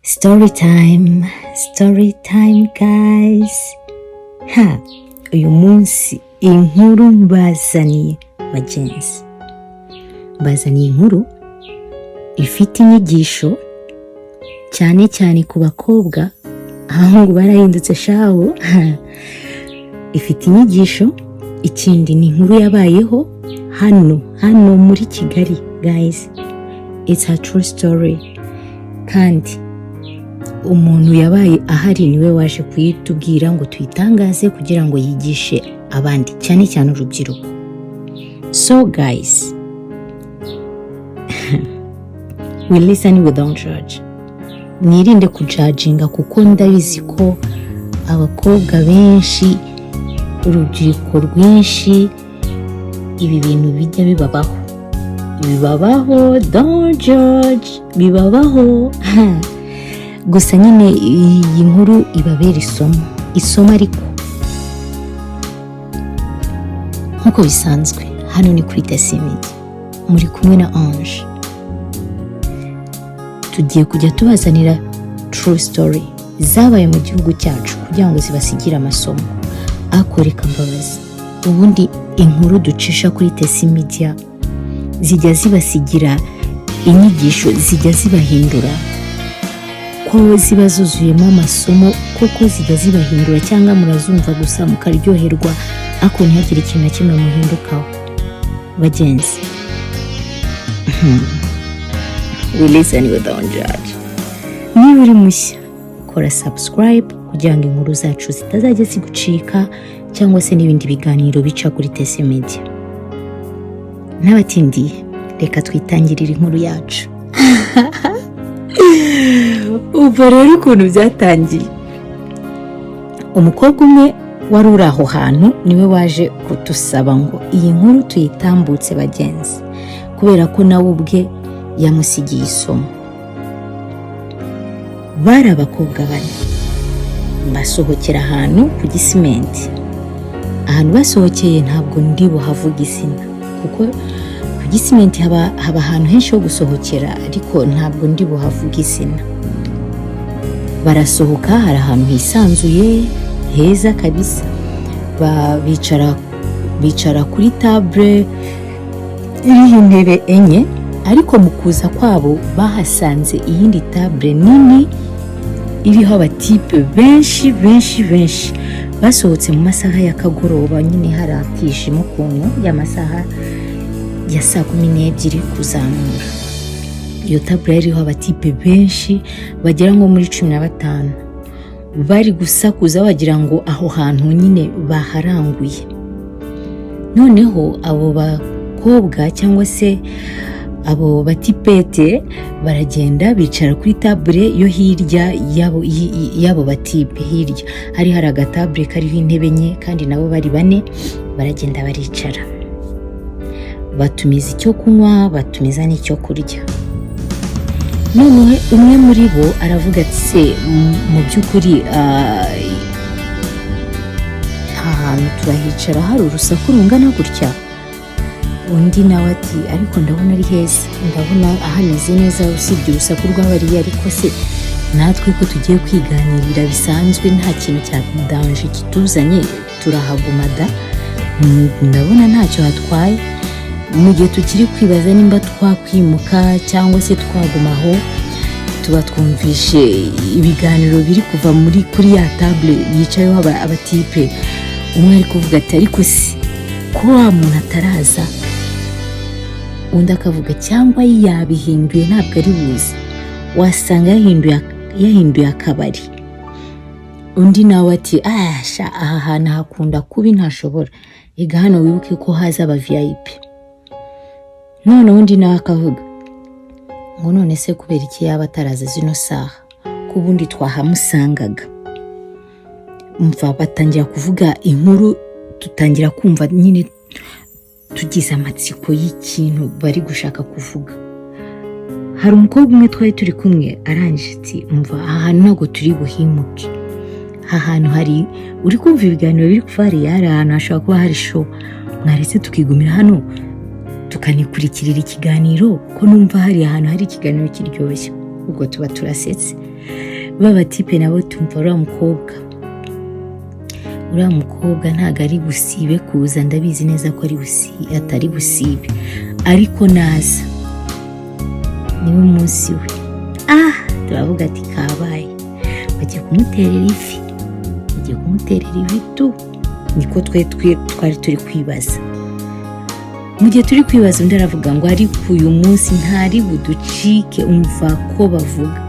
Story time guys. Uyu munsi inkuru mbazaniye bagenzi. Mbazaniye inkuru ifite inyigisho cyane ku bakobwa, ahubwo barahindutse shaho. Ifite inyigisho, ikindi ni inkuru yabayeho hano muri Kigali guys. It's a true story. Kandi umuntu yabaye ahari niwe waje kuyitubwira ngo tuyitangaze kugira ngo yigishe abandi, cyane urubyiruko. So guys, we listen without judge. Mwirinde kujudginga kuko ndabizi ko abakobwa benshi, urubyiruko rwinshi, ibi bintu bijya bibabaho, don't judge, bibabaho. Gusa nyine iyi nkuru ibabera isomo ariko nkuko bisanzwe hano ni kuri Tesimidi, muri kumwe na Ange. Tugiye kujya tubazanira true story zabaye mu gihugu cyacu kugira ngo zibasigire amasomo. Akoreka mbabazi, ubundi inkuru ducisha kuri Tesimidi zijya zibasigira inyigisho, zijya zibahindura, ko ziba zuzuyemo amasomo, koko zijya zibahindura, cyangwa murazumva gusa mukaryoherwa ariko ntihagire ikintu na kimwe muhindukaho bagenzi. We listen without judge. Niba uri mushya, kora subscribe kugira ngo inkuru zacu zitazajya zigucika, cyangwa se n'ibindi biganiro bica kuri Tesimidi. N'abatindiye, reka twitangirire inkuru yacu. Ubu rero ukuntu byatangiye, umukobwa umwe wari uri aho hantu niwe waje kutusaba ngo iyi nkuru tuyitambutse bagenzi, kubera ko nawe ubwe yamusigiye isomo. Bari abakobwa bane basohokera ahantu ku Gisimenti. Ahantu basohokeye ntabwo ndi buhavuga izina kuko ku Gisimenti haba ahantu henshi ho gusohokera, ariko ntabwo ndi buhavuga izina. Barasohoka, hari ahantu hisanzuye heza kabisa, bicara kuri table iriho intebe enye, ariko mu kuza kwabo bahasanze iyindi table nini iriho abatipe benshi. Basohotse mu masaha y'akagoroba, nyine hari akijimo ukuntu y'amasaha ya 12:00 kuzamura. Iyo table iriho abatipe benshi bagera nko muri 15, bari gusakuza wagira ngo aho hantu nyine baharanguye. Noneho abo bakobwa cyangwa se abo batipete baragenda bicara kuri table yo hirya yabo batipe. Hirya hari agatable kariho intebe enye, kandi nabo bari bane. Baragenda baricara, batumiza icyo kunywa, batumiza n'icyo kurya. None umwe muri bo aravuga ati se mu by'ukuri ahantu turahicara hari urusaku rungana gutya? Undi nawe ati ariko ndabona ari heza, ndabona ahameze neza usibye urusaku rw'abariya, ariko se natwe ko tugiye kwiganirira bisanzwe nta kintu cya danger kituzanye turahaguma da, ndabona ntacyo hatwaye. Mu gihe tukiri kwibaza nimba twakwimuka cyangwa se twagumaho, tuba twumvishe ibiganiro biri kuva kuri ya table yicayeho abatipe. Umwe ari kuvuga ati ariko se ko wa muntu ataraza, undi akavuga cyangwa yabihinduye ntabwo ari buze, wasanga yahinduye akabari. Undi nawe ati aha hantu hakunda kubi ntashobora, ega hano wibuke ko haza aba VIP. None undi nawe akavuga ngo none se kubera iki yaba ataraza zino saha, ko ubundi twahamusangaga. Umva batangira kuvuga inkuru, tutangira kumva nyine tugize amatsiko y'ikintu bari gushaka kuvuga. Hari umukobwa umwe twari turi kumwe arangije ati umva aha hantu ntabwo turi buhimuke, aha hantu hari uri kumva ibiganiro biri kuva hari ahantu hashobora kuba hari show, mwaretse tukigumira hano tukanikurikirira ikiganiro, ko numva hari ahantu hari ikiganiro kiryoshye. ubwo tuba turasetse. Baba tipe nabo tumva uriya mukobwa ntago ari busibe kuza, ndabizi neza ko atari busibe, ariko naza niwe munsi we. Turavuga ati kabaye, bagiye kumuterera ivi tu. Niko twari turi kwibaza. Mu gihe turi kwibaza undi aravuga ngo ariko uyu munsi ntari buducike, umva ko bavuga,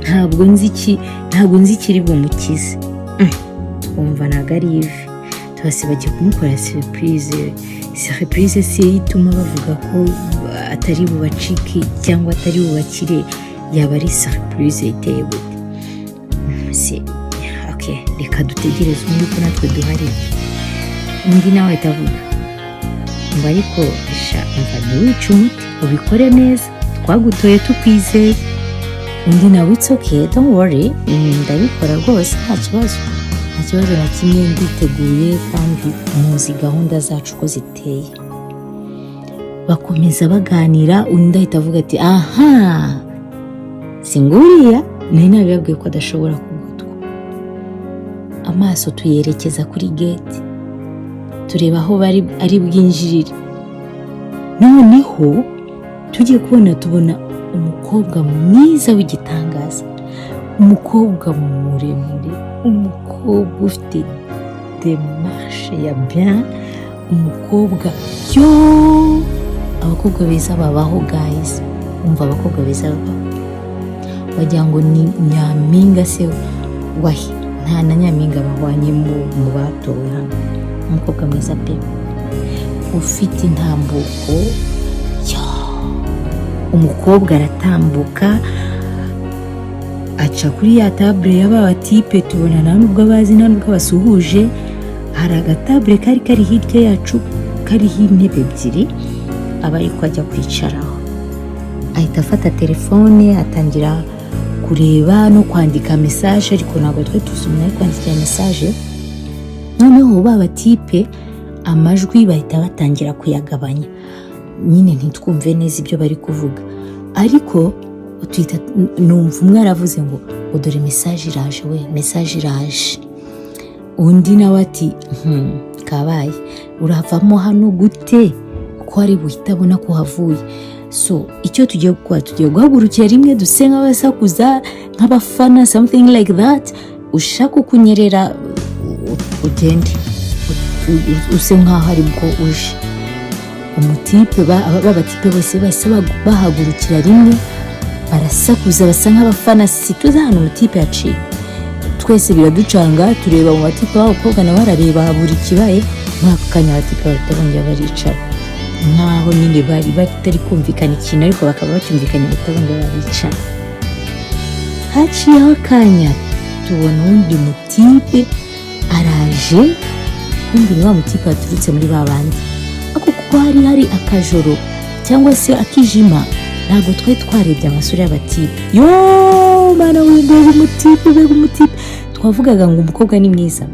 ntabwo nzi ikiri bumukize. Twumva ntabwo ari ivi, tubase bagiye kumukora surprise si ituma bavuga ko atari bubacike cyangwa atari bubakire, yaba ari surprise iteye gute? Okay, reka dutegereze undi ko natwe duhari. Undi nawe atavuga ngo ariko umva ntiwice umuti, ubikore neza, twagutoye tukwizeye. Undi nawe it's okay, don't worry, ndabikora rwose, nta kibazo na kimwe, nditeguye kandi muzi gahunda zacu ko ziteye. Bakomeza baganira, undi ahita avuga ati singuriya nari nabibabwiye ko adashobora kugutwa. Amaso tuyerekeza kuri gate, tureba aho ari bwinjirire. Noneho tugiye tubona umukobwa mwiza w'igitangaza, umukobwa muremure, umukobwa ufite demarche ya bien, umukobwa abakobwa beza babaho guys, umva abakobwa beza babaho, wagira ngo ni nyampinga se wahi, nta na nyampinga bahwanye mu batowe hano. Umukobwa mwiza pe, ufite intambuko, umukobwa aratambuka aca kuri ya table y'aba tipe, tubona nta nubwo abazi, nta nubwo basuhuje. Hari agatable kari hirya yacu kariho intebe ebyiri, aba ariko ajya kwicaraho. Ahita afata telefone atangira kureba no kwandika message, ariko ntabwo twe tuzumye ari kwandikira message. Noneho baba tipe amajwi bahita batangira kuyagabanya, nyine ntitwumve neza ibyo bari kuvuga, ariko numva umwe aravuze ngo dore message iraje. Undi nawe ati kabaye, uravamo hano gute ko ari buhita abona ko havuye? So icyo tugiye guhagurukira rimwe, duse nk'abasakuza nk'abafana, something like that. Ushaka kunyerera ugende, use nk'aho ari bwo uje. Umutipe b'abatipe bose bahagurukira rimwe, barasakuza basa nk'abafana. Situza hano umutipe yaciye, twese biraducanga, tureba mu batipe b'abakobwa nawe arareba buri kibaye. Muri ako kanya abatipe batabongera baricara, nkaho nyine bari batari kumvikana ikintu, ariko bakaba bacyumvikanye batabongera baricara. Haciyeho akanya tubona undi mutipe araje, kumbi ni wa mutipe waturutse muri babandi. Ako kuko hari akajoro cyangwa se akijima, ntabwo twarebye amasura y'abatipe. Mana w'indege, umutipe twavugaga ngo umukobwa ni mwiza.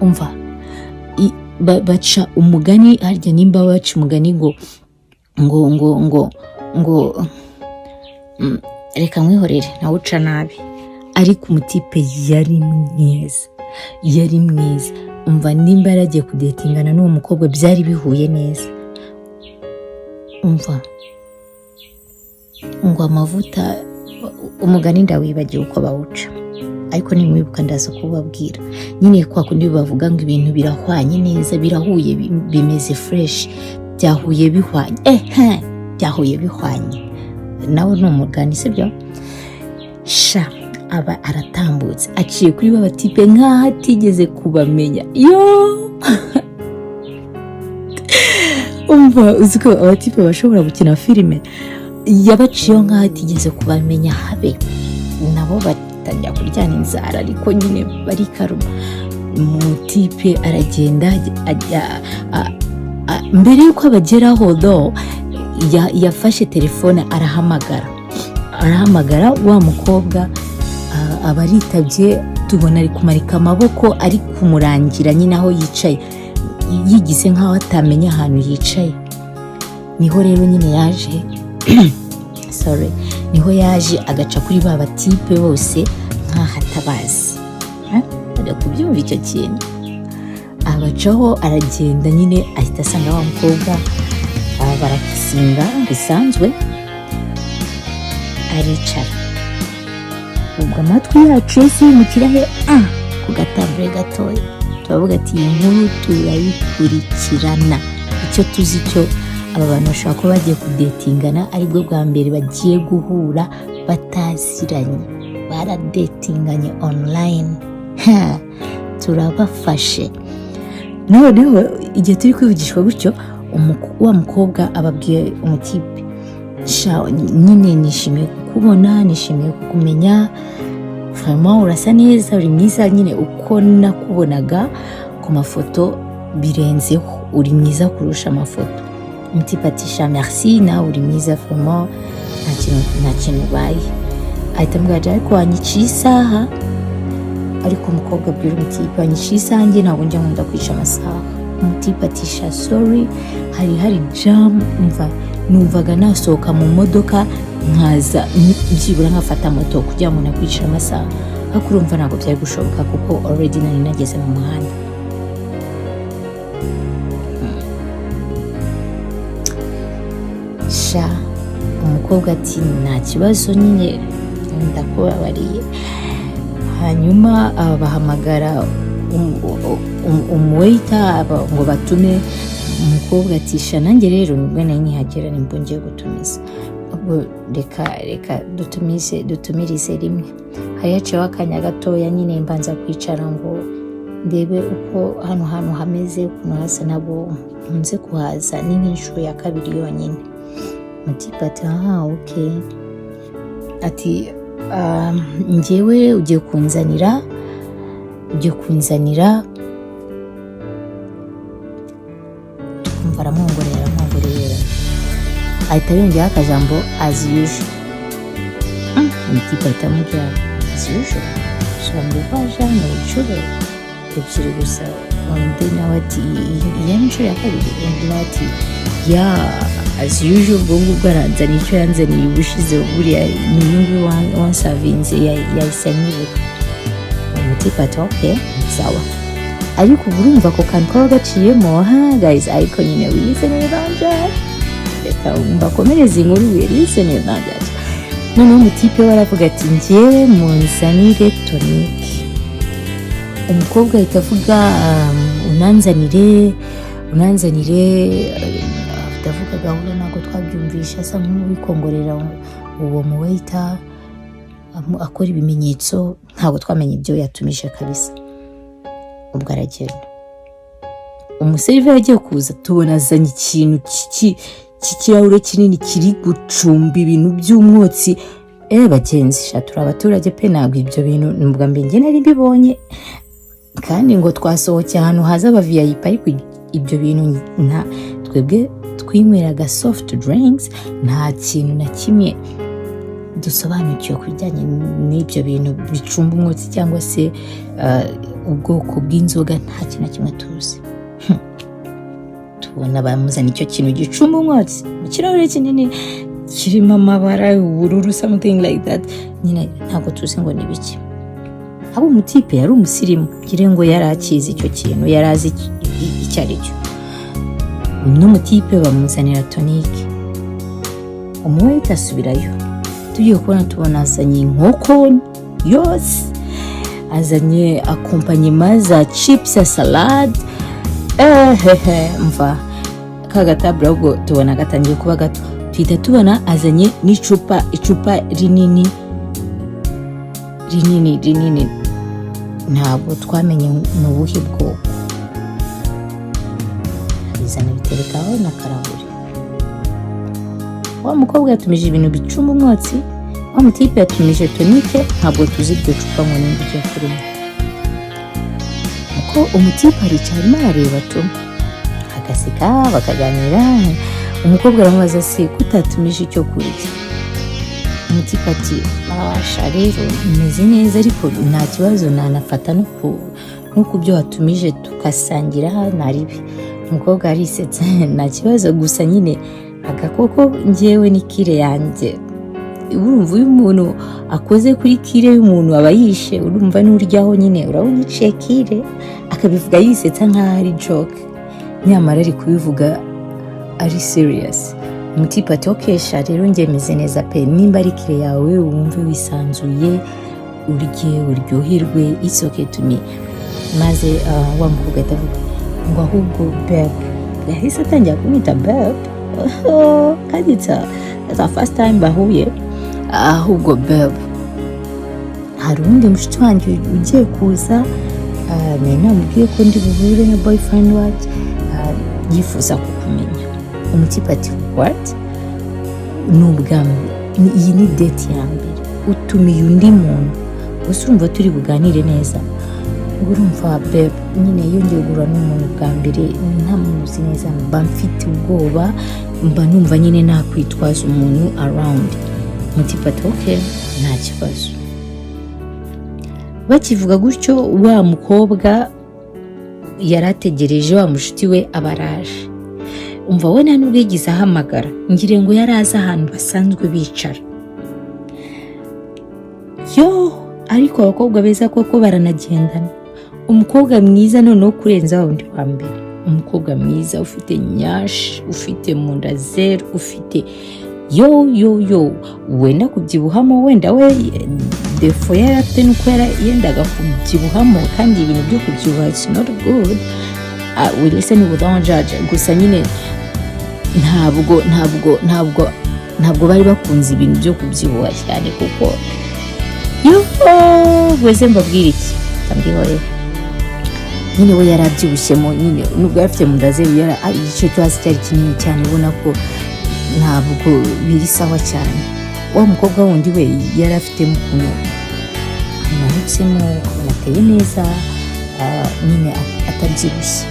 Umva baca umugani, harya nimba baca umugani ngo reka mwihorere nawe uca nabi, ariko umutipe yari mwiza. Umva nimba yaragiye kudetingana n'uwo mukobwa byari bihuye neza. Umva ngo amavuta, umugani ndawibagiwe uko bawuca, ariko nimwibuka ndaza kubabwira. Nyine kwa kundi bavuga ngo ibintu birahwanye neza, birahuye, bimeze fresh, byahuye bihwanye. Nawe ni umugani sibyo? Aba aratambutse aciye kuri baba tipe nk'aho atigeze kubamenya. Umva uziko abatipe bashobora gukina filime, yabaciyeho nk'aho atigeze kubamenya habe. Nabo batangira kuryana inzara, ariko nyine barikaruma. Umutipe aragenda mbere yuko abageraho yafashe telefone arahamagara wa mukobwa. Abaritabye tubona ari kumarika amaboko, ari kumurangira nyine aho yicaye, yigize nk'aho atamenya ahantu yicaye. Niho rero nyine yaje sorry, niho yaje agaca kuri ba batipe bose nk'aho atabazi. Ajya kubyumva icyo kintu, agacaho aragenda nyine ahita asanga wa mukobwa, barakisinga bisanzwe, aricara. Ubwo amatwi yacu yose yimukira he ku gatabure gatoya, turavuga ati iyi nkuru turayikurikirana. Icyo tuzi cyo aba bantu bashobora kuba bagiye kudetingana, aribwo bwa mbere bagiye guhura bataziranye, baradetinganye online. Turabafashe. Noneho igihe turi kwivugishwa gutyo, wa mukobwa ababwiye umutipe, nyine nishimiye kukubona, nishimiye kukumenya, vraiment urasa neza, uri mwiza nyine uko nakubonaga ku mafoto birenzeho, uri mwiza kurusha amafoto. Umutipe ati sha merci, nawe uri mwiza vraiment, nta kintu baye. Ahita ambwira ariko wanyiciye isaha. Ariko umukobwa abwira umutipe, wanyiciye isaha, njye ntabwo njya nkunda kwica amasaha. Umutipe ati sha sorry, hari jam, numvaga nasohoka mu modoka nkaza byibura nkafata moto kugira ngo nakwicira amasaha. Ariko urumva ntabwo byari gushoboka kuko already nari nageze mu muhanda. Sha umukobwa ati nta kibazo, nyine ndakubabariye. Hanyuma bahamagara umuwaita ngo batume. Umukobwa ati sha nanjye rero nibwo nari nkihagera, nibwo ngiye gutumiza. Ubwo reka dutumirize rimwe. Hayaceho akanya gatoya, nyine mbanza kwicara ngo ndebe uko hano hantu hameze, ukuntu hasa, nabo nkunze kuhaza, ni nk'inshuro ya kabiri yonyine. Umutipe ati okay. Ati njyewe ugiye kunzanira umva aramwongorera. Ahita yongera akajambo as usual. Umutipe ahita amubwira as usual, sobanuye hano inshuro ebyiri gusa. Undi nawe ati iya inshuro ya kabiri. Undi nawe ati as usual, ubwo ngubwo aranzaniye icyo yanzaniye ubushize, buriya ni inyungu wansavinze yahise anyibuka. Umutipe ati okay sawa. Ariko urumva ko kantu kaba gaciyemo, guys, ariko nyine wiyiseneye banje, reka mbakomereze inkuru wiyiseneye banje. Noneho umutipe we aravuga ati njyewe munzanire tonique. Umukobwa ahita avuga unanzanire, ndavuga gahunda ntabwo twabyumvisha, asa nk'uwikongorera uwo muwaita akora ibimenyetso, ntabwo twamenye ibyo yatumije kabisa. Ubwo aragenda, umuseriveri agiye kuza, tubona azanye ikintu cy'ikirahure kinini kiri gucumba ibintu by'umwotsi. Bagenzi sha turi abaturage pe, ntabwo ibyo bintu nubwo mbe njye nari mbibonye, kandi ngo twasohokeye ahantu haza aba VIP, ariko ibyo bintu nta, twebwe twinyweraga soft drinks, nta kintu na kimwe dusobanukiwe kubijyanye n'ibyo bintu bicumba umwotsi cyangwa se ubwoko bw'inzoga, nta kintu na kimwe tuzi. Tubona bamuzana icyo kintu gicumba umwotsi mu kirahure kinini kirimo amabara ubururu, something like that, nyine ntabwo tuzi ngo ni biki. Abo umutipe yari umusirimu, kire ngo yari akizi icyo kintu, yari azi icyo ari cyo. N'umutipe bamuzanira tonique. Umuwaita asubirayo, tugiye kubona tubona azanye inkoko yose, azanye akompanyema za chips ya salade. Mva kagatabura ubwo tubona gatangiye kuba gato, tuhita tubona azanye n'icupa rinini, ntabwo twamenye n'ubuhe bwoko. Bizana biterekaho na karahuri. Wa mukobwa yatumije ibintu bicumba umwotsi, wa mutipe yatumije tonique, ntabwo tuzi iryo cupa ngo ni iryo kurimo. Uko umutipe aricara arimo arareba tu, agaseka bakaganira. Umukobwa aramubaza se kutatumije icyo kurya. Umutipe ati basha rero imeze neza, ariko nta kibazo, nanafata no ku byo watumije tukasangira naribi. Umukobwa arisetse, nta kibazo gusa nyine agakoko njyewe ni kire yanjye. Urumva uyu muntu akoze kuri kire y'umuntu aba yishe, urumva n'uryaho nyine urabona iciye kire akabivuga yisetsa nk'aho ari joke, nyamara ari kubivuga ari serious. Umutipe ati okesha rero njye meze neza pe, nimba ari kire yawe wumve wisanzuye urye uryoherwe, it's okay to me. Maze wa mukobwa atavuga ngo ahubwo babe, yahise atangira kumwita babe kandi it's the first time bahuye. Ahubwo babe, hari undi mushiki wanjye ugiye kuza, nari namubwiye ko ndi buhure na boyfriend wacu, yifuza kukumenya. Umutipe ati what? Iyi ni date ya mbere utumiye undi muntu, gusa urumva turi buganire neza. Urumva babe, nyine yongeye guhura n'umuntu bwa mbere ntamuzi neza, mba mfite ubwoba, mba numva nyine nakwitwaza umuntu around. Umutipe ati okay nta kibazo. Bakivuga gutyo wa mukobwa yarategereje wa mushuti we abaraje. Umva we nta nubwo yigize ahamagara, ngire ngo yarazi ahantu basanzwe bicara. Ariko abakobwa beza koko baranagendana. Umukobwa mwiza noneho kurenza wundi wa mbere, umukobwa mwiza ufite nyashi, ufite munda zero, ufite wenda kubyibuhamo, wenda we defo yari afite nuko yendaga kubyibuhamo, kandi ibintu byo kubyibuha it's not good. We listen without judge. Gusa nyine ntabwo bari bakunze ibintu byo kubyibuha cyane, kuko wese mbabwira iki tambihoye nyine we yarabyibushyemo, nyine nubwo afite munda zero igice cyo hasi cyari kinini cyane, ubona ko ntabwo biri sawa cyane. Wa mukobwa wundi we yari afite ukuntu amuhutsemo, amateye neza, nyine atabyibushye.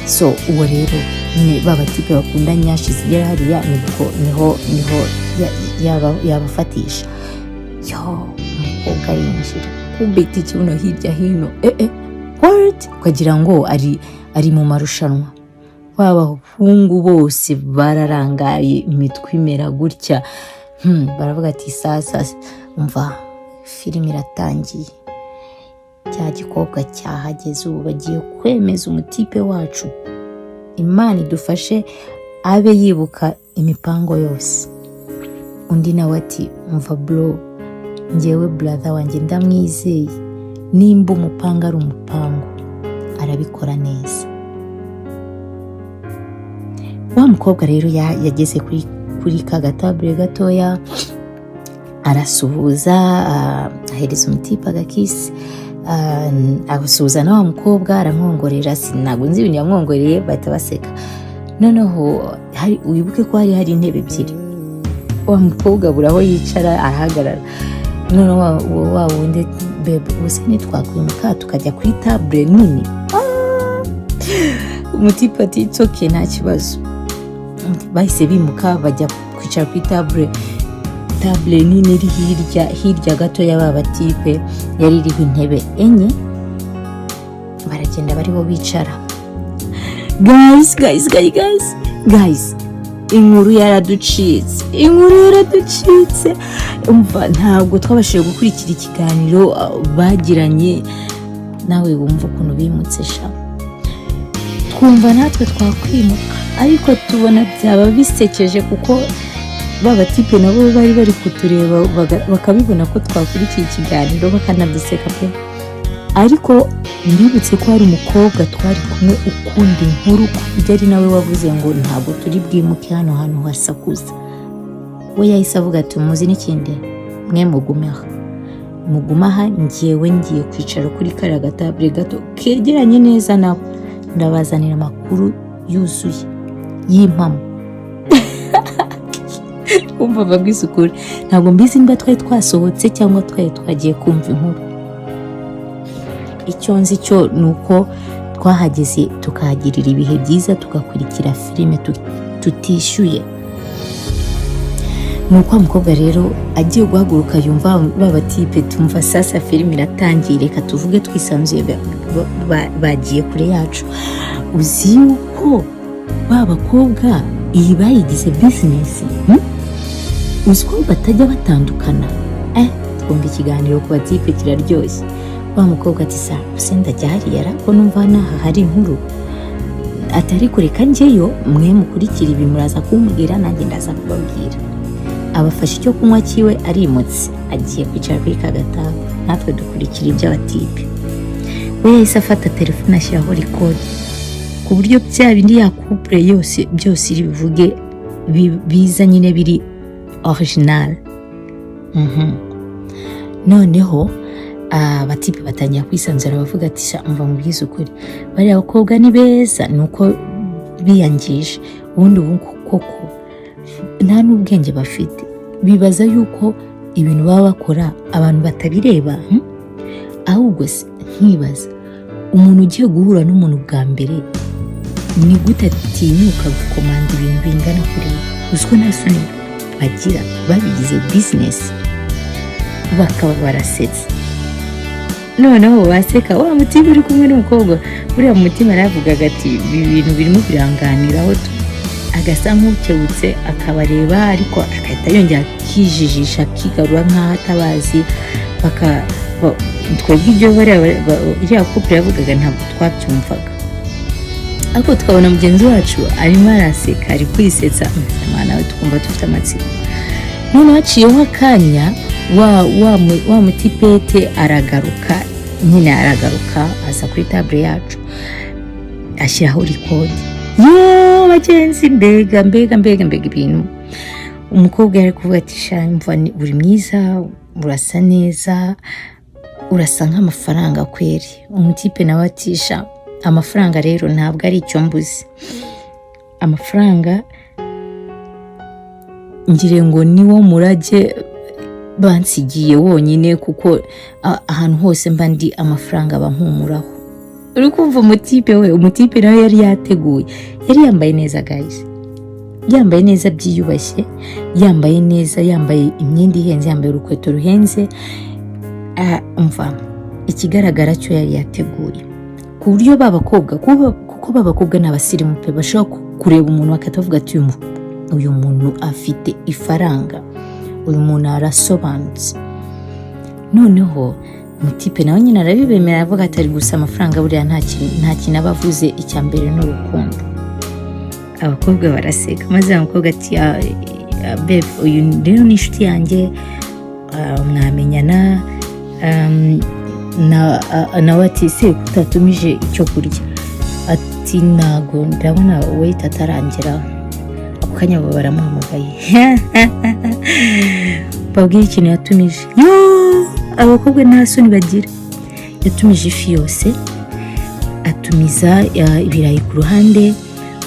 So uwo rero nyine babatipe bakunda nyashi zigera hariya niho yabafatisha. Umukobwa yinjira kubita ikibuno hirya hino, what? Ukagira ngo ari mu marushanwa. Abahungu bose bararangaye, imitwe imera gutya, baravuga ati sasa umva filime iratangiye, cya gikobwa cyahageze, ubu bagiye kwemeza umutipe wacu. Imana idufashe abe yibuka imipango yose. Undi nawe ati umva bro, njyewe brother wanjye ndamwizeye, nimba umupanga ari umupango arabikora neza. Wa mukobwa rero yageze kuri ka gatable gatoya, arasuhuza, ahereza umutipe agakisi, asuhuza na wa mukobwa, aramwongorera. Sinago nzi ibintu yamwongoreye, bahita baseka. Noneho wibuke ko hari intebe ebyiri. Wa mukobwa buraho yicara, arahagarara. Noneho wa wundi babe, ubuse ntitwakwimuka tukajya kuri table nini? Umutipe ati it's okay nta kibazo. Bahise bimuka bajya kwicara kuri table nini iri hirya gato y'aba tipe, yari iriho intebe enye, baragenda bariho bicara. Guys, inkuru yaraducitse. Umva ntabwo twabashije gukurikira ikiganiro bagiranye, nawe wumva ukuntu bimutse sha. Twumva natwe twakwimuka, ariko tubona byaba bisekeje, kuko baba tipe nabo bari kutureba bakabibona ko twakurikiye ikiganiro bakanaduseka pe. Ariko ndibutse ko hari umukobwa twari kumwe ukunda inkuru, kujya ari nawe wavuze ngo ntabwo turi bwimuke hano hantu hasakuza. We yahise avuga ati muzi n'ikindi, mwe mugumaha, njyewe ngiye kwicara kuri kariya gatable gato kegeranye neza nawe, ndabazanira amakuru yuzuye y'impamo. Umva babwiza ukuri, ntabwo mbizi niba twari twasohotse cyangwa twari twagiye kumva inkuru. Icyo nzi cyo ni uko twahageze tukahagirira ibihe byiza, tugakurikira filime tutishyuye. Nuko umukobwa rero agiye guhaguruka, yumva baba tipe, tumva sasa filime iratangiye, reka tuvuge twisanzuye, bagiye kure yacu. Uzi yuko bakobwa iyi bayigize business. Uzi ko batajya batandukana. Twumva ikiganiro ku batipe kiraryoshye. Wa mukobwa ati sa ndajya hariya ariko numva naha hari inkuru atari kureka njyeyo, mwe mukurikira ibi muraza kumbwira nanjye ndaza kubabwira. Abafashe icyo kunywa kiwe arimutse agiye kwicara kuri kagatabo, natwe dukurikira iby'abatipe. We yahise afata telefone ashyiraho record ku buryo bya bindi ya couple yose byose iri bivuge biza nyine biri original. Noneho abatipe batangira kwisanzura bavuga ati sha umva mubwiza ukuri bari abakobwa ni beza, nuko biyangije ubundi koko nta n'ubwenge bafite, bibaza yuko ibintu baba bakora abantu batabireba. Ahubwo se nkibaza umuntu ugiye guhura n'umuntu bwa mbere ni gute atinyuka gukomanda ibintu bingana kuriya? Uziko nta soni bagira, babigize business bakaba barasetse. Noneho baseka wa mutima uri kumwe n'umukobwa buriya mu mutima aravugaga ati ibi bintu birimo biranganiraho, agasa nk'ukebutse akabareba ariko akahita yongera kijijisha kigarura nk'aho atabazi. Twebwe ibyo iriya couple yavugaga ntabwo twabyumvaga, ariko tukabona mugenzi wacu arimo araseka ari kwisetsa, nawe tukumva dufite amatsiko. Noneho haciyeho akanya wa mutipete aragaruka aza kuri table yacu ashyiraho record. Bagenzi mbega ibintu. Umukobwa yari kuvuga ati sha mva uri mwiza, urasa neza, urasa nk'amafaranga kweri. Umutipe nawe ati sha amafaranga rero ntabwo ari icyo mbuze, amafaranga ngire ngo niwo murage bansigiye wonyine, kuko ahantu hose mba ndi amafaranga bampumuraho. Uri kumva umutipe nawe yari yateguye, yari yambaye neza guys, yambaye neza byiyubashye, yambaye neza, yambaye imyenda ihenze, yambaye urukweto ruhenze. Umva ikigaragara cyo yari yateguye ku buryo babakobwa, kuko babakobwa n'abasirimu pe bashobora kureba umuntu bakatavuga ati uyu muntu afite ifaranga, uyu muntu arasobanutse. Noneho umutipe nawe nyine arabibemera avuga ati ari gusa amafaranga buriya nta kintu abavuze, icya mbere n'urukundo. Abakobwa baraseka maze umukobwa ati babe uyu rero ni inshuti yanjye, mwamenyana. Nawe ati se kutatumije icyo kurya? Ati ntago ndabona wait atarangira. Ako kanya baramuhamagaye babwira ikintu yatumije. Abakobwa nta soni bagira. Yatumije ifi yose, atumiza ibirayi ku ruhande,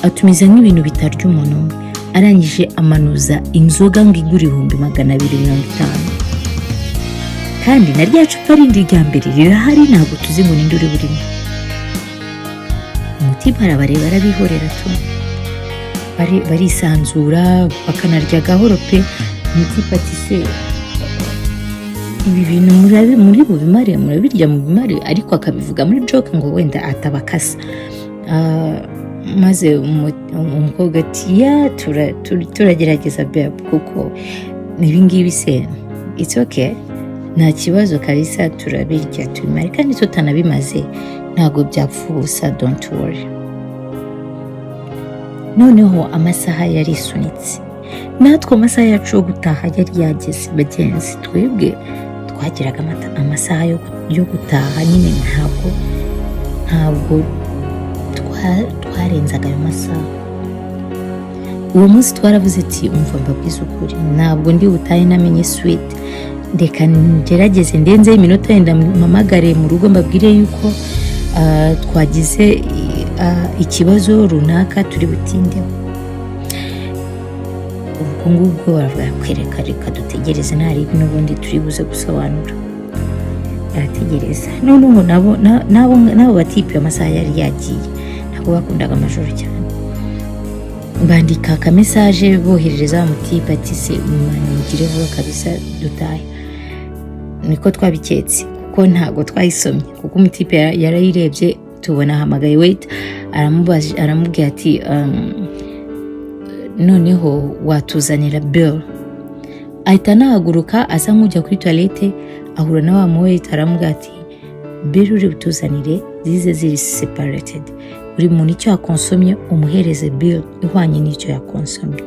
atumiza n'ibintu bitarya umuntu umwe. Arangije amanuza inzoga ngo igura 250. Kandi na rya cupa rindi rya mbere rirahari, ntabwo tuzi ngo ninde uri burimo. Umutima arabareba arabihorera tu, barisanzura bakanarya gahoro pe. Umutima ati se ibi bintu muri bubimare, murabirya mu bimare, ariko akabivuga muri joke ngo wenda atabakasa. Maze umukobwa ati turagerageza babe, kuko ibingibi se it's okay, nta kibazo kabisa, turabirya tubimare, kandi tutanabimaze ntago byapfa ubusa, don't worry. Noneho amasaha yari isunitse, natwe amasaha yacu yo gutaha yari yageze bagenzi. Twebwe twagiraga amasaha yo gutaha nyine, ntabwo twarenzaga ayo masaha. Uwo munsi twaravuze ati umva mbabwiza ukuri, ntabwo ndi butahe namenye sweet, ndeka ngerageze ndenze iminota yenda mpamagare mu rugo mbabwire yuko twagize ikibazo runaka turi butindeho. Ubwo ngubwo baravuga kwereka reka dutegereze, ntari n'ubundi turi buze gusobanura. Arategereza. Noneho nabo batipe amasaha yari yagiye, ntabwo bakundaga amajoro cyane. Bandika aka message boherereza umutipe ati se mangire vuba kabisa dutahe. Niko twabiketse kuko ntago twayisomye, kuko umutipe yarayirebye tubona hamagaye wait aramubwira ati noneho watuzanira bill. Ahita anahaguruka asa nk'ujya kuri toilette, ahura na wa muwaiter aramubwira ati bill uri butuzanire zize ziri separated, buri muntu icyo yakonsomye umuhereze bill ihwanye n'icyo yakonsomye.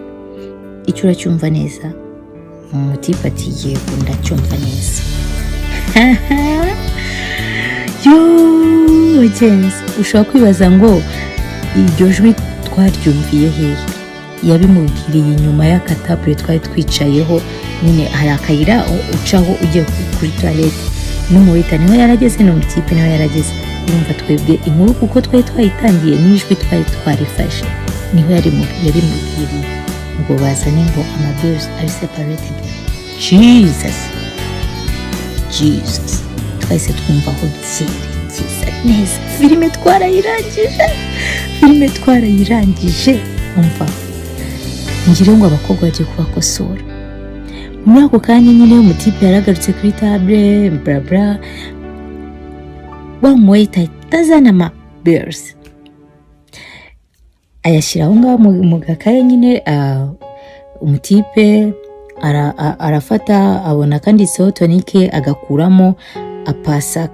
Icyo uracyumva neza? Umutipe ati yego ndacyumva neza. Bagenzi, ushobora kwibaza ngo iryo jwi twaryumviye hehe? Yabimubwiriye inyuma y'akatabure twari twicayeho, nyine hari akayira ucaho ugiye kuri toilette. N'umuwaiter niho yarageze, n'umutipe niho yarageze. Urumva twebwe inkuru kuko twari twayitangiye n'ijwi twari twarifashe, niho yabimubwiriye ngo bazane ngo amabills ari separated. Jesus, twahise twumva aho byiza neza. Filime twarayirangije. Umva, ngire ngo abakobwa bagiye kubakosora. Muri ako kanya nyine umutipe yaragarutse kuri table bla bla, wa muwaiter itazana ama bills ayashyira aho ngaho mu gakaye nyine. Umutipe arafata abona kanditseho tonike, agakuramo apasa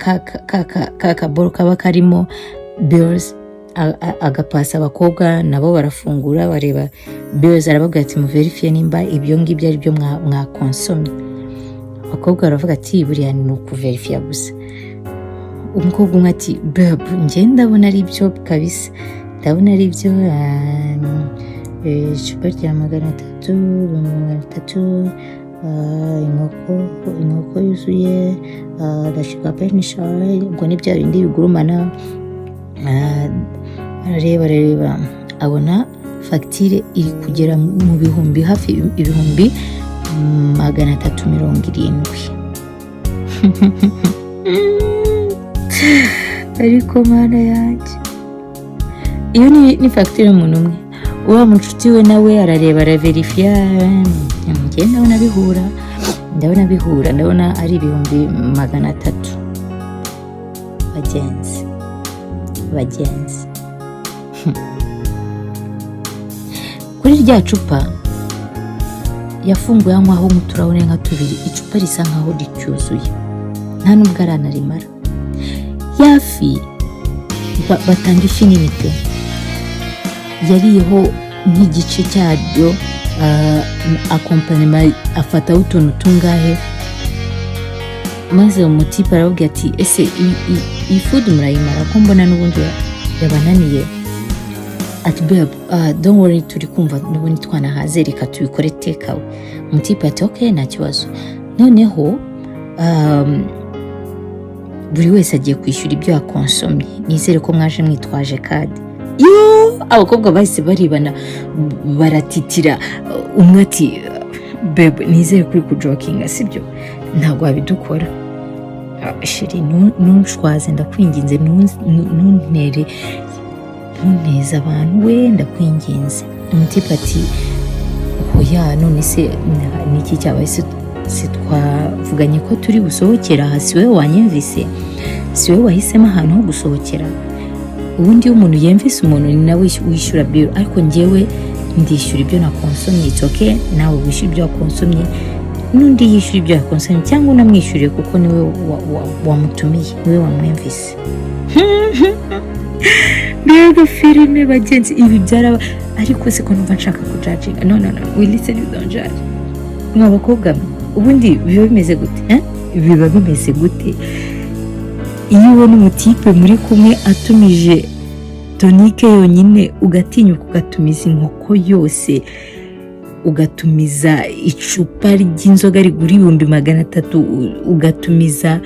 kakaboro kaba karimo bills, agapasa abakobwa nabo barafungura bareba bills, arababwira ati muverifie nimba ibyo ngibyo ari byo mwakonsomye. Abakobwa baravuga ati buriya ni ukuverifia gusa. Umukobwa umwe ati babe njye ndabona ari byo kabisa, ndabona ari byo. Icupa rya 300 inkoko yuzuye, agashika penishare, ubwo ni bya bindi bigurumana. Arareba abona fagitire iri kugera mu bihumbi, hafi ibihumbi 370. Ariko mana yanjye, iyo ni fagitire umuntu umwe. Uwa munshuti we nawe arareba araverifia, njye ndabona bihura, ndabona ari ibihumbi 300. Bagenzi kuri rya cupa yafunguye anywaho nk'uturahuri nka tubiri, icupa risa nkaho ricyuzuye, nta nubwo aranarimara. Yafi batanga ifi n'imite, yariyeho nk'igice cyaryo, akompanema afataho utuntu tungahe. Maze umutipe arababwira ati ese iyi food murayimara ko mbona n'ubundi yabananiye? Ati babe don't worry, turi kumva n'ubundi twanahaze, reka tubikore take away. Umutipe ati okay nta kibazo. Noneho buri wese agiye kwishyura ibyo yakonsomye. Nizere ko mwaje mwitwaje kadi. Abakobwa bahise baribana baratitira. Umwe ati babe nizere kuri kujokinga sibyo, ntabwo wabidukora. Shiri nunshwaze ndakwinginze, ntuneze abantu we, ndakwinginze. Umutipe ati oya none se niki cyabaye? Se twavuganye ko turi gusohokera aha, si wowe wanyumvise? Si wowe wahisemo ahantu ho gusohokera? Ubundi iyo umuntu yemvise umuntu ni nawe wishyura bill, ariko njyewe ndishyura ibyo nakonsomye. It's okay, nawe wishyura ibyo wakonsomye, n'undi yishyura ibyo yakonsomye, cyangwa unamwishyuriye kuko niwe wamutumiye, niwe wamwemvise. Mbega filime bagenzi, ibi byaraba. Ariko se ko numva nshaka kujudginga. No, we listen, you don't judge. Mwabakobwa ubundi biba bimeze gute? Biba bimeze gute iyo ubona umutipe muri kumwe atumije tonike yonyine, ugatinyuka ugatumiza inkoko yose, ugatumiza icupa ry'inzoga rigura 300, ugatumiza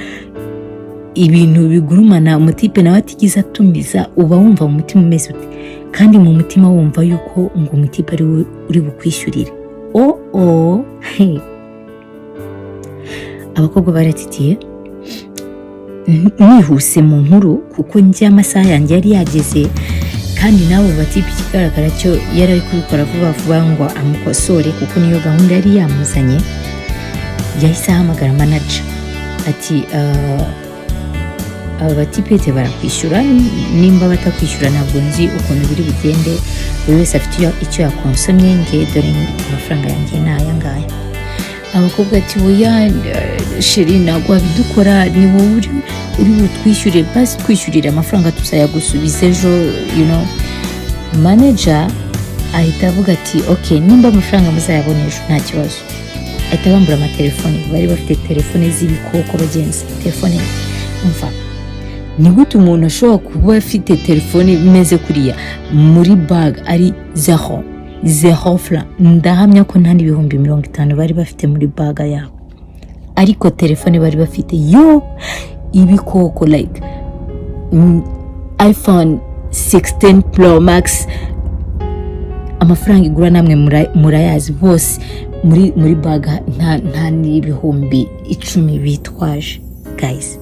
ibintu bigurumana, umutipe nawe atigize atumiza, uba wumva mu mutima umeze ute? Kandi mu mutima wumva yuko ngo umutipe ari uri bukwishyurire. Abakobwa baratitiye. Nihuse mu nkuru kuko njye amasaha yanjye yari yageze, kandi nabo batipe ikigaragara cyo yari ari kubikora vuba ngo amukosore kuko niyo gahunda yari yamuzanye. Yahise ahamagara manager ati aba batipete barakwishyura, nimba batakwishyura ntabwo nzi ukuntu biri bugende, buri wese afite icyo yakonsomye. Nge dore amafaranga yanjye ni aya ngaya. Abakobwa ati oya sheri ntabwo wabidukora, ni wowe uri butwishyure, basi twishyurire amafaranga tuzayagusubiza ejo. Manager ahita avuga ati okay, nimba amafaranga muzayabona ejo nta kibazo. Ahita bambura amatelefone, bari bafite telefone z'ibikoko bagenzi, telefone umva. Ni gute umuntu ashobora kuba afite telefone imeze kuriya muri bag ari zero franc? Ndahamya ko nta n'ibihumbi 50 bari bafite muri bag yabo, ariko telefone bari bafite ibikoko like iPhone 16 Pro Max. Amafaranga igura namwe murayazi bose, muri bag nta n'ibihumbi 10 bitwaje. Guys,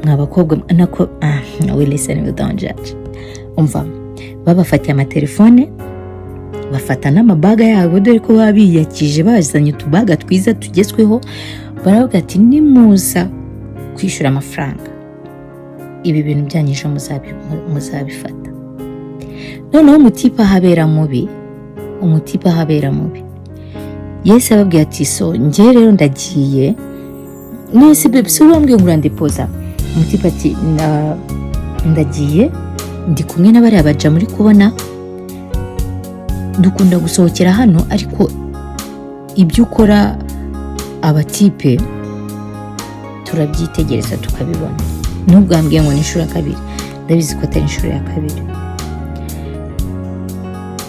mwabakobwa nako we listen, we don't judge. Umva, babafatiye amatelefone, bafata n'amabaga yabo, dore ko babiyakije bazanye utubaga twiza tugezweho. Baravuga ati nimuza kwishyura amafaranga, ibi bintu byanyije muzabifata. Noneho umutipa habera mubi, Yesu ababwiye ati so nge rero ndagiye, nese bebe so wambwiye ngo urandepoza. Umutipa ati ndagiye, ndi kumwe n'abari abaja muri kubona, dukunda gusohokera hano, ariko ibyo ukora abatipe turabyitegereza tukabibona. Nubwo ambwiye ngo ni inshuro ya kabiri, ndabizi ko atari inshuro ya kabiri.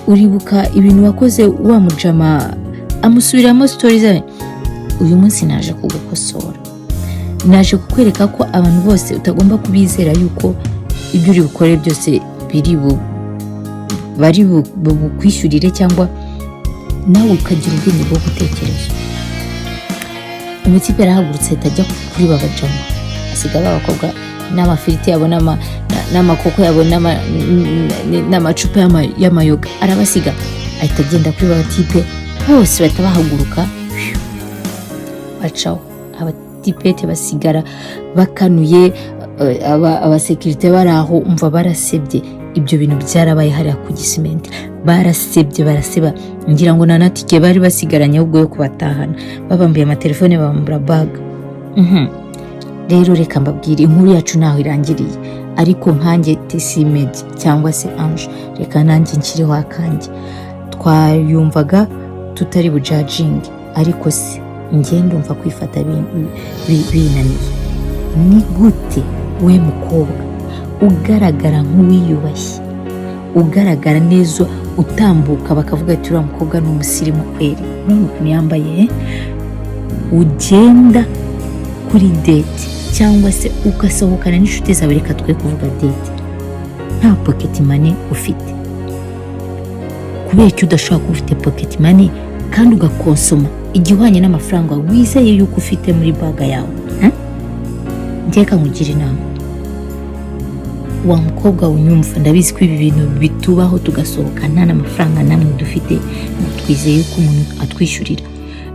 Uribuka ibintu wakoze wa mujama amusubiramo stories zawe? Uyu munsi naje kugukosora, naje kukwereka ko abantu bose utagomba kubizera yuko ibyo uri bukore byose bari bukwishyurire, cyangwa nawe ukagira ubwenge bwo gutekereza. Umutipe arahagurutse atajya kuri babajama, asiga abakobwa n'amafiriti yabo n'amakoko yabo n'amacupa y'amayoga, arabasiga ahita agenda kuri babatipe bose bahita bahaguruka bacaho. Abatipete basigara bakanuye, abasekirite baraho umva barasebye. Ibyo bintu byarabaye hariya ku Gisimenti, baraseba, ngira ngo nanatike bari basigaranye ahubwo yo kubatahana, babambiye amatelefone, babambura bag. Rero reka mbabwire inkuru yacu naho irangiriye, ariko nkanjye Tesimed cyangwa se Ange, reka nanjye nshyireho akanjye. Twayumvaga tutari bujudging, ariko se njye ndumva kwifata binaniye. Ni gute we mukobwa ugaragara nk'uwiyubashye, ugaragara neza, utambuka bakavuga ati uriya mukobwa ni umusirimu kweri, urabona ukuntu yambaye, ugenda kuri date cyangwa se ugasohokana n'inshuti zawe, reka twe kuvuga date, nta pocket money ufite? Kubera ko udashobora kuba ufite pocket money kandi ugakonsoma igihwanye n'amafaranga wizeye yuko ufite muri baga yawe? Ndeka nkugira inama, wa mukobwa unyumva, ndabizi ko ibi bintu bitubaho, tugasohokana n'amafaranga namwe dufite, twizeye ko umuntu atwishyurira.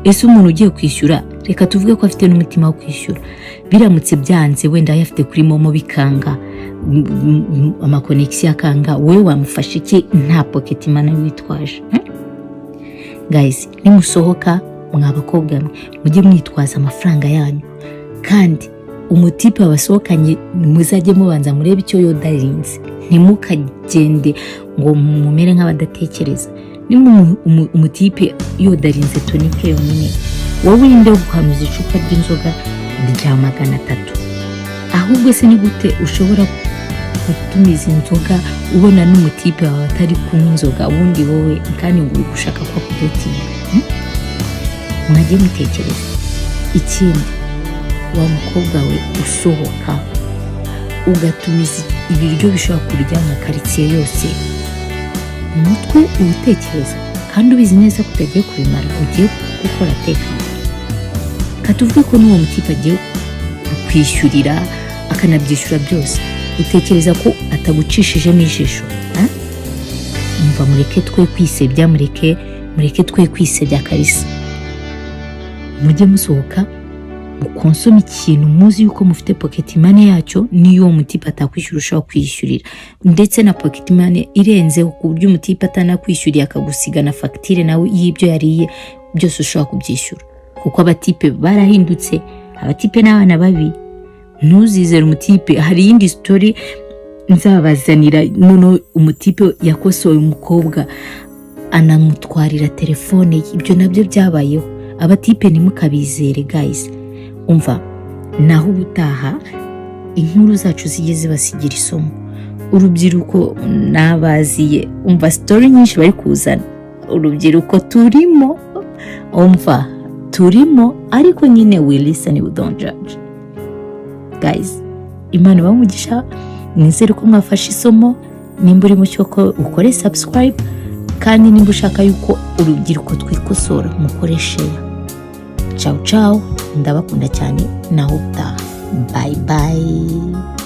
Ese umuntu ugiye kwishyura, reka tuvuge ko afite n'umutima wo kwishyura, biramutse byanze wenda yafite kuri momo bikanga, amakonegisiyo akanga, wowe wamufashe iki nta pocket money witwaje? Guys, nimusohoka mwabakobwa mujye mwitwaza amafaranga yanyu, kandi umutipe wabasohokanye muzajye mubanza murebe icyo yodarinze, ntimukagende ngo mumere nk'abadatekereza. Nimu umutipe yodarinze tonike yonyine, wowe urinde guhanuza icupa ry'inzoga rya 300. Ahubwo se ni gute ushobora gutumiza inzoga ubona n'umutipe wawe atari kunywa inzoga, ubundi wowe kandi ngo ugushaka ko kudetinga? Mwajye mutekereza. Ikindi, wa mukobwa we usohoka ugatumiza ibiryo bishobora kurya mu karitsiye yose, umutwe utekereza kandi ubizi neza ko utagiye kubimara, ugiye gukora teka. Katuvuge ko n'uwo mutipe agiye kwishyurira akanabyishyura byose, utekereza ko atagucishijemo ijisho? Umva, mureke twe kwisebya, mureke twe kwisebya karisa. Mujye musohoka mukonsoma ikintu muzi yuko mufite pocket money yacyo, niyo uwo mutipe atakwishyura ushobora kwiyishyurira, ndetse na pocket money irenzeho ku buryo umutipe atanakwishyuriye akagusiga na fagitire nawe y'ibyo yariye, byose ushobora kubyishyura. Kuko abatipe barahindutse, abatipe n'abana babi. Ntuzizere umutipe. Hari iyindi story nzabazanira, noneho umutipe yakosoye umukobwa anamutwarira telefone ye. Ibyo nabyo byabayeho. Abatipe ntimukabizere guys. Umva, naho ubutaha inkuru zacu zigiye zibasigira isomo. Urubyiruko nabaziye, umva story nyinshi bari kuzana. Urubyiruko turimo, umva turimo, ariko nyine we listen, we don't judge. Guys, Imana bamugisha, nizere ko mwafashe isomo. Nimba uri mu cyoko ukore subscribe, kandi nimba ushaka yuko urubyiruko twikosora mukoreshe. Ciao ciao, ndabakunda cyane, naho ubutaha. Bye bye.